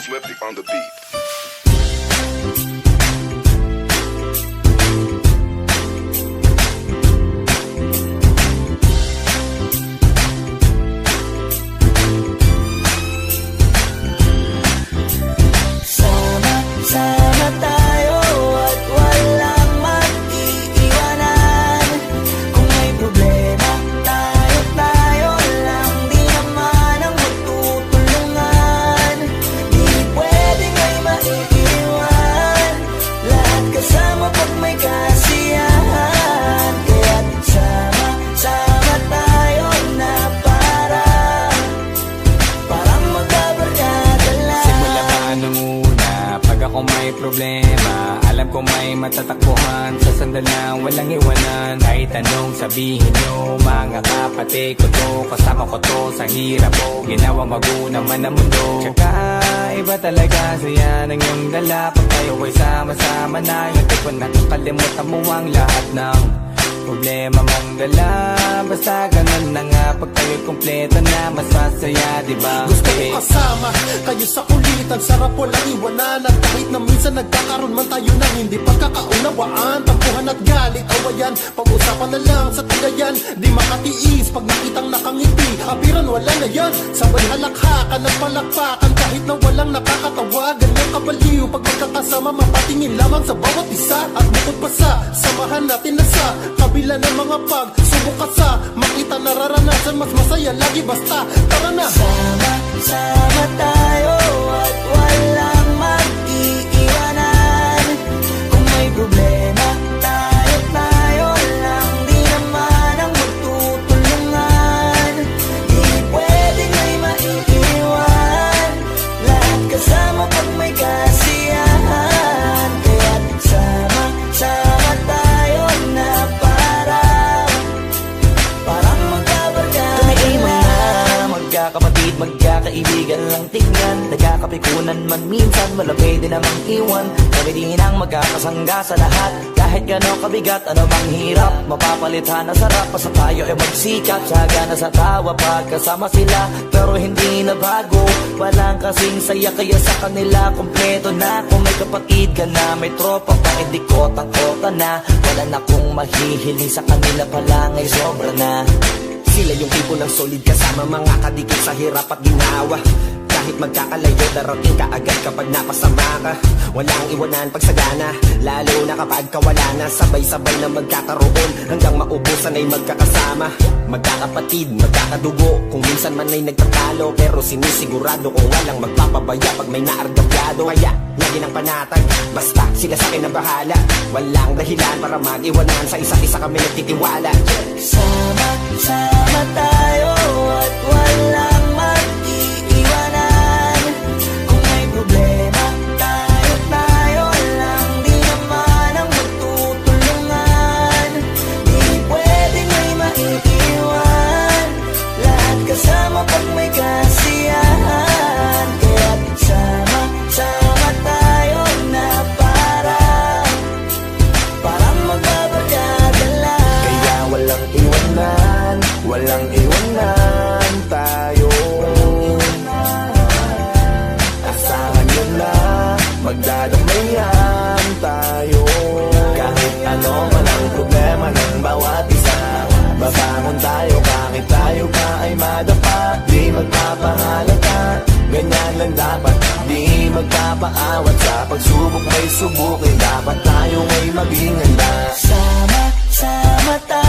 Flippy on the beat. Sama tayo at walang mag-iiwanan. Kung may problema, tayo lang. Di naman ang magtutulungan. Di pwedeng may maiiwan. Lahat kasama pag may kasiyahan. Kaya't sama tayo na parang magkabarkada lang. Simula pa nung una, pag ako may problema, alam ko may matatakbuhan. Sa sandalang walang iwanan. Kahit anong sabihin nyo, mga kapatid ko to, kasama ko to sa hirap ko. Ginawa magunaman naman ang mundo. Tsaka iba talaga saya ng iyong dala. Pag tayo ay sama-sama na, hindi ko nakakalimutan mo ang lahat ng problema mong dala. Basta ganun na nga, pag tayo'y kumpleto na, mas masaya, diba? Gusto ko kasama kayo sa kulitan, sarap walang iwanan. At kahit na minsan nagkakaroon man tayo ng hindi pagkakaunawaan, tampuhan at galit, awayan, pag-usapan na lang sa tagayan. Di makatiis pag nakitang nakangiti, abiran wala na yan. Sabay halakhakan at palakpakan, kahit na walang nakakatawa. Ganyan kabaliw pag magkakasama, mapatingin lamang sa bawat isa. At bukod pa sa samahan natin na sa kabila ng mga pagsubok ka sa makita nararanasan, mas masaya lagi basta tara na. Sama tayo at walang mag-iiwanan. Kung may problema, tayo lang. Di naman ang magtutulungan. Di pwedeng may maiiwan. Lahat kasama pag may kasiyahan. Kaya't sama tayo na parang magkabarkada. Kami ay mga magkakapatid, magkakaibigan lang tingnan. Nagkakapikunan man minsan, malapit din namang iwan. Kami din ang magkakasangga sa lahat. Kahit gano'ng kabigat, ano bang hirap, mapapalitan na sarap. Basta tayo ay magsikap, saga na sa tawa pagkasama sila. Pero hindi na bago, walang kasing saya. Kaya sa kanila kompleto na. Kung may kapatid ka na, may tropa pa, hindi kotang-kota na. Wala na kong mahihiling sa kanila pa lang ay sobra na. Sila yung tipo ng solid kasama, mga kadikit sa hirap at ginawa. Kahit magkakalayo, darating ka agad kapag napasama ka. Walang iwanan pag sagana, lalo na kapag kawala na. Sabay-sabay na magkakaroon, hanggang maubusan ay magkakasama. Magkakapatid, magkakadugo, kung minsan man ay nagtatalo. Pero sinisigurado kung walang magpapabaya pag may naargabyado. Kaya, lagi ng panatag, basta sila sa akin ang bahala. Walang dahilan para mag-iwanan, sa isa't isa kami nagtitiwala. Sama tayo at walang mag-iiwanan. Kung may problema, tayo lang. Di naman ang magtutulungan. Di pwedeng may maiiwan. Lahat kasama pag may kasiyahan. Kaya't sama tayo na parang magbabarkada lang. Kaya walang iwanan, walang iwanan tayo. Asahan nyo na, magdadamayan tayo. Kahit ano man ang problema ng bawat isa, babangon tayo kahit tayo pa ay madapa. Di magpapahalata, ganyan lang dapat. Di magpapaawat sa pagsubok, may subukin. Dapat tayo ay maging handa. Sama tayo